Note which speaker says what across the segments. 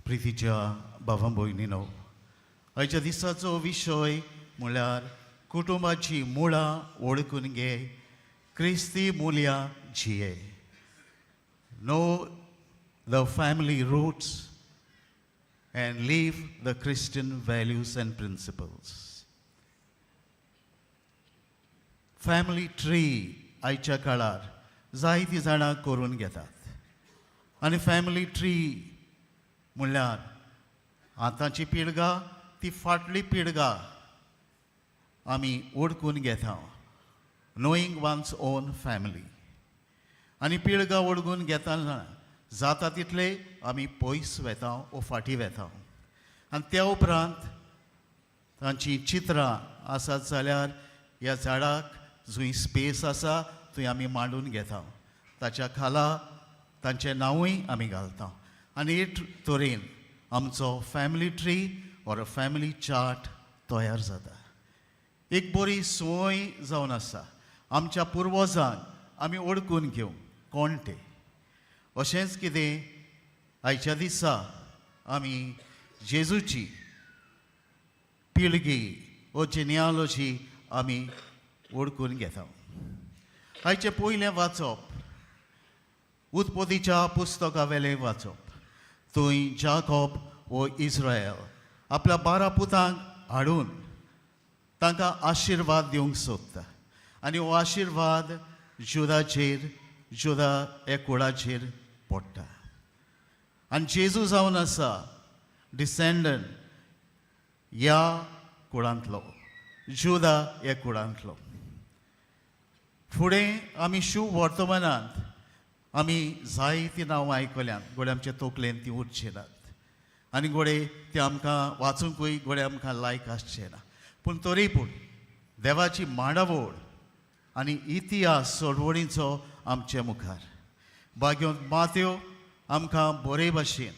Speaker 1: प्रितीच्या भावां भयणीनो, आयच्या दिसाचो विशय म्हळ्यार कुटुंबाची मुळां ओळखून घे, क्रिस्ती मुल्यां जिये. Know the family roots and live the Christian values and principles. Family tree आयच्या काळार जायतीं जाणां करून घेतात आनी फॅमिली ट्री म्हणल्यार आतांची पिळगा ती फाटली पिळगा आमी ओळखून घेता, नोईंग वन्स ओन फॅमिली. आनी पिळगा ओळखून घेतना जाता तितले आमी पयस वेता वो फाटी वेता. आनी त्या उपरांत तांची चित्रां आसात जाल्यार ह्या झाडाक जंय स्पेस आसा थंय आमी मांडून घेता, ताच्या खाला तांचें नांवूय आमी घालता. आनी हे तरेन आमचो family tree or a family chart तयार जाता. एक बरी संवय जावन आसा आमच्या पुर्वजांक आमी ओळखून घेवंक कोण ते. अशेंच कितें आयच्या दिसा आमी जेजूची पिळगी वो जेनियालॉजी आमी ओळखून घेता. आयचें पयलें वाचप उत्पत्तीच्या पुस्तका वेलें वाचप. थंय जाकोब वो इस्रायल आपल्या 12 पुतांक हाडून तांकां आशिर्वाद दिवंक सोदता. आनी हो आशिर्वाद जुदा ह्या कुळाचेर पडटा. आनी जेजू जावन आसा डिसेंडंट ह्या कुळांतलो, जुदा ह्या कुळांतलो. फुडें आमी शुभ वर्तमानांत आमी जायतीं नांवां आयकल्यात, घोडे आमच्या तोकलेन तीं उरचीं नात आनी घोडे ते आमकां वाचूंकूय घोडे आमकां लायक आसचें ना. पूण तरी पूण देवाची मांडावळ आनी इतिहास सोडवणीचो आमचे मुखार बागेंत माथ्यो आमकां बरे भाशेन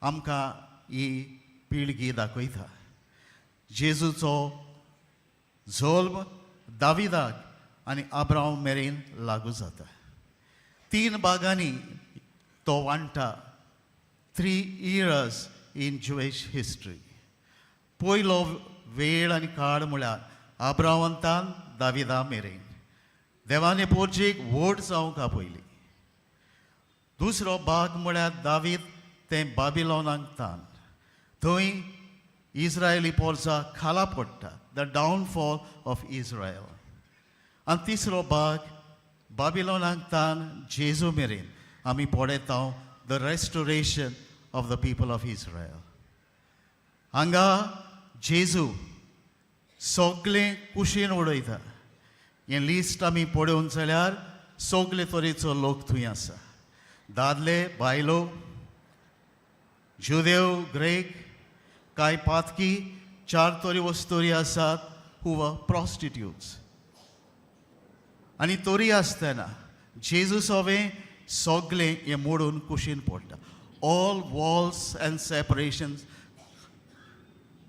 Speaker 1: आमकां ही पिळगी दाखयता. जेजूचो जल्म दाविदाक आनी अब्राहम मेरेन लागू जाता. 3 भागांनी तो वांटा. 3 eras in Jewish history. पयलो वेळ आनी काळ म्हळ्यार अब्राहमांतान दाविदा मेरेन देवान पोरचेक व्हड जावंक आपयली. दुसरो भाग म्हळ्यार दावीद ते बाबिलोनाक तान, थंय इस्रायली पोरसां खाला पडटा, द डावनफॉल ऑफ इस्रायल. आनी तिसरो भाग बाबिलोनाक तान जेजू मेरेन आमी पळयता, the restoration of the people of Israel. हांगा जेजू सगळें कुशीन उडयता. हें लिस्ट आमी पळोवन जाल्यार सगळे तरेचो लोक थंय आसा. दादले बायलो, जुदेव, ग्रेक, कांय पातकी, 4 तरी वस्तोरी आसात हू वर प्रॉस्टिट्यूट्स. आनी तरी आसतना जेजू सोवें सगळें हें मोडून कुशीन पडटा. ऑल वॉल्स एंड सेपरेशन्स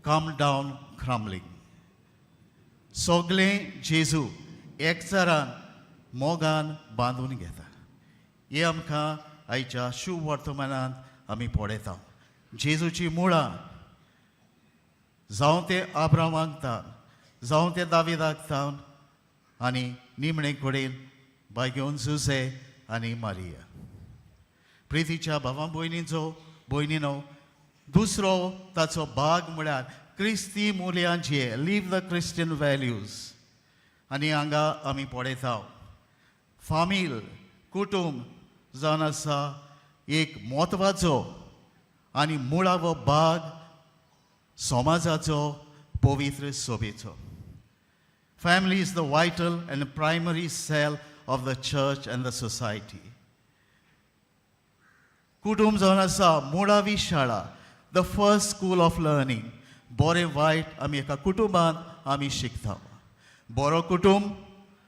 Speaker 1: कम डावन क्रम्बलिंग. सगळें जेजू एकचारान मोगान बांदून घेता. हे आमकां आयच्या शुभ वर्तमानांत आमी पळयता. जेजूची मुळां जावं ते अब्राहमाक तान, जावं ते दाविदाक तान आनी निमणे कडेन बागेवन जुसे आनी मारिया. प्रितीच्या भावां भयणीनो, दुसरो ताचो भाग म्हळ्यार क्रिस्ती मुल्यां जिये, लीव द क्रिस्टियन वॅल्यूज. आनी हांगा आमी पळयता फामील कुटुंब जावन आसा एक म्हत्वाचो आनी मुळावो भाग समाजाचो पवित्र सोबेचो. Family is the vital and primary cell of the church and the society. कुटुंब जावन आसा मुळावी शाळा, the first school of learning. बरें वायट आमी एका कुटुंबांत आमी शिकता. बरो कुटुंब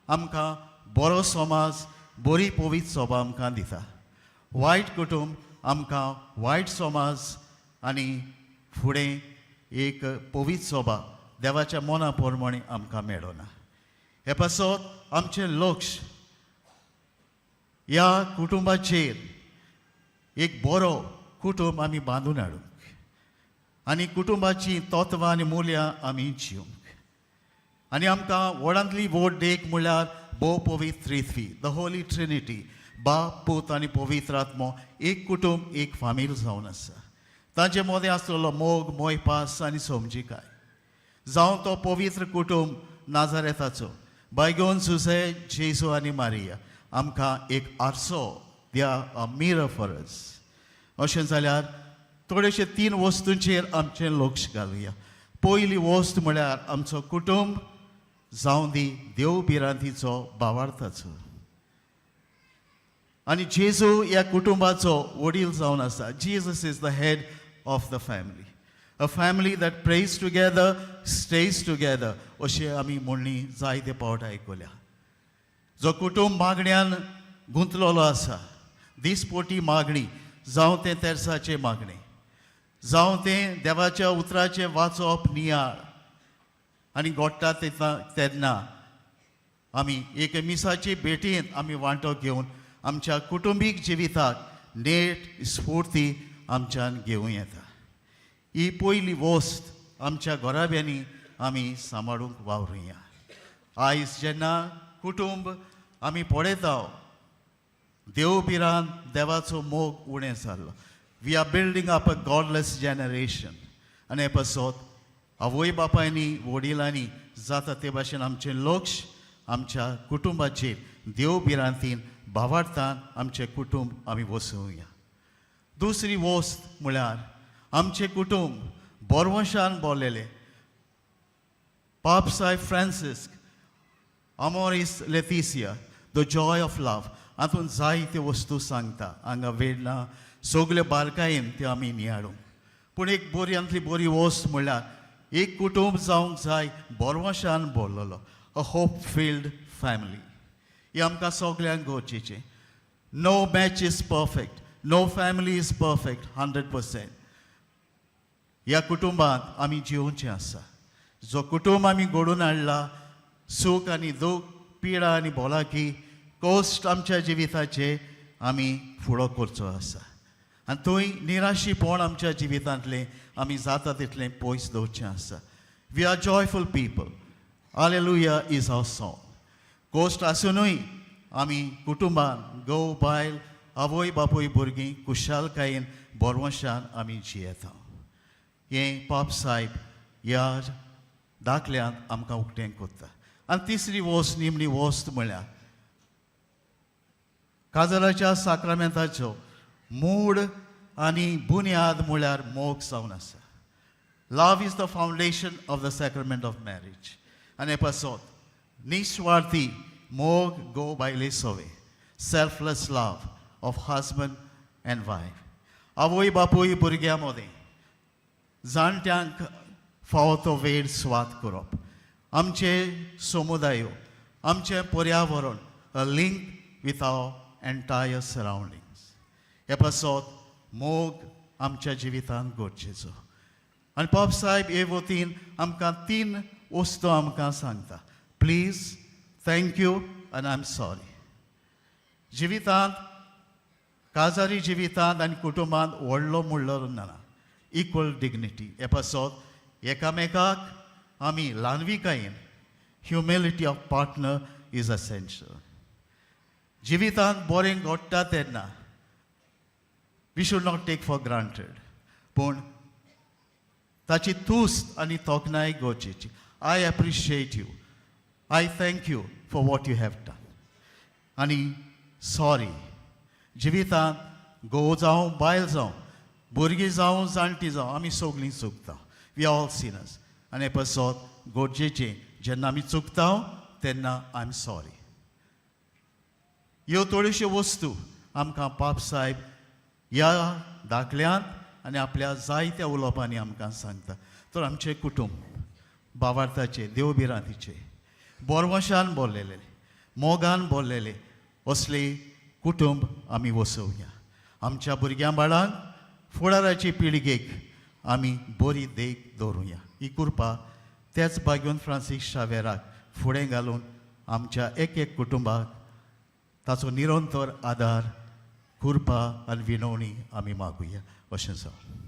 Speaker 1: आमकां बरो समाज, बरी पवित्र सभा आमकां दिता. वायट कुटुंब आमकां वायट समाज आनी फुडें एक पवित्र सभा देवाच्या मना प्रमाणे आमकां मेळना. हे पासत आमचें लक्ष ह्या कुटुंबाचेर एक बरो कुटुंब आमी बांदून हाडूंक आनी कुटुंबाची तत्वां आनी मुल्यां आमी जिवंक आनी आमकां व्हडांतली व्हड देख म्हणल्यार भोव पवित्र त्रित्वी द होली ट्रिनिटी बाप पूत आनी पवित्र आत्मो एक कुटुंब एक फामील जावन आसा तांचे मदें आसलेलो मोग मोयपास आनी समजिकाय जावं तो पवित्र कुटुंब नाजारेताचो बायगोन सुसे जेजू आनी मारिया आमकां एक आरसो दिया अ मिरर फॉर अस अशें जाल्यार थोडेशे 3 वस्तूंचेर आमचें लक्ष घालुया पयली वस्त म्हळ्यार आमचो कुटुंब जावं दी देव बिरांतीचो भावार्थाचो आनी जेजू ह्या कुटुंबाचो वडील जावन आसा Jesus is the head of the family a family that praise together stage together अशें आमी म्हणणी जायते पावट आयकल्या जो कुटुंब मागण्यान गुंतलेलो आसा दिसपोटी मागणी जावं तें तेर्साचें मागणें जावं तें देवाच्या उतराचें वाचप नियाळ आनी घोडटा तेन्ना आमी एकमेकाची भेटेंत आमी वांटो घेवन आमच्या कुटुंबीक जिविताक नेट स्फूर्ती आमच्यान घेवं येता ही पयली वस्त आमच्या घोराब्यांनी आमी सांबाळूंक वावरुया आयज जेन्ना कुटुंब आमी पळयता देव बिरान देवाचो मोग उणें जाल्लो we are building up a godless generation आनी हे पासत आवय बापायनी वडिलांनी जाता ते भाशेन आमचें लक्ष आमच्या कुटुंबाचेर देव बिरांतीन भावार्थान आमचें कुटुंब आमी वसोवया दुसरी वस्त म्हळ्यार आमचें कुटुंब बोरवंशान भरलेलें पाप सायब Francis amorous लेथिसिया the Joy of लव हातूंत जायत्यो वस्तू सांगता हांगा वेळ ना सगल्यो बारकायेन त्यो आमी नियाळू पूण एक बऱ्यांतली बरी वस्त म्हळ्यार एक कुटुंब जावंक जाय बोरवंशान भरलेलो अ होप फिल्ड फॅमिली ही आमकां सगल्यांक गरजेचें no match is perfect no family is perfect 100% ह्या कुटुंबांत आमी जिवचें आसा जो कुटुंब आमी घडोवन हाडला सूख आनी दूख पिडा आनी भोलाकी कोश्ट आमच्या जिविताचे आमी फुडो करचो आसा आनी थंय निराशीपण आमच्या जिवितांतलें आमी जाता तितलें पयस दवरचें आसा we are joyful people hallelujah is our song कोश्ट आसुनूय आमी कुटुंबान घोव बायल आवय बापूय भुरगीं कुशालकायेन बोरवंशान आमी जियेता हें पाप सायब ह्या दाखल्यांत आमकां उक्तें कोत्ता आनी तिसरी वस्त निमणी वस्त म्हळ्यार काजराच्या साक्रामेंताचो मूळ आनी बुन्याद म्हळ्यार मोग जावन आसा love is the foundation of the sacrament of marriage आनी हे पासत निस्वार्थी मोग गो बायले सोवे selfless love of husband and wife आवय बापूय भुरग्यां मदें जाणट्यांक फावो तो वेळ स्वाद करप आमचे समुदायो आमचें पर्यावरण a link with our entire surroundings हे पासत मोग आमच्या जिवितांत गरजेचो आनी पाप सायब हे वतीन आमकां 3 वस्तू आमकां सांगता प्लीज थँक्यू आनी आय एम सॉरी जिवितांत काजारी जिवितांत आनी कुटुंबांत व्हडलो म्हणलो ना इक्वल डिग्निटी हे पासत एकामेकाक आमी ल्हानविकायेन humility of partner is essential जिवितांत बरें घडटा तेन्ना we should not take for granted पूण ताची तुस्त आनी तोखणाय गरजेची I appreciate you I thank you for what you have done आनी सॉरी जिवितांत घोव जावं बायल जावं भुरगीं जावं जाणटी जावं आमी सगळीं चुकता वी आर ऑल सिनर्स आनी हे पासत गरजेचें जेन्ना आमी चुकता तेन्ना आय एम सॉरी ह्यो थोड्योश्यो वस्तू आमकां पाप सायब ह्या दाखल्यांत आनी आपल्या जायत्या उलोवपांनी आमकां सांगता तर आमचें कुटुंब भावार्थाचें देवबिरांतीचें बोरवंशान भरलेलें मोगान भरलेलें असले कुटुंब आमी वसोवया आमच्या भुरग्यां बाळांक फुडाराचे पिळगेक आमी बरी देख दवरुया ही कृपा तेच भाग्यवंत फ्रांसीस शावेराक फुडें घालून आमच्या एक कुटुंबाक ताचो निरंतर आदार कृपा आनी विनवणी आमी मागुया अशें जावं.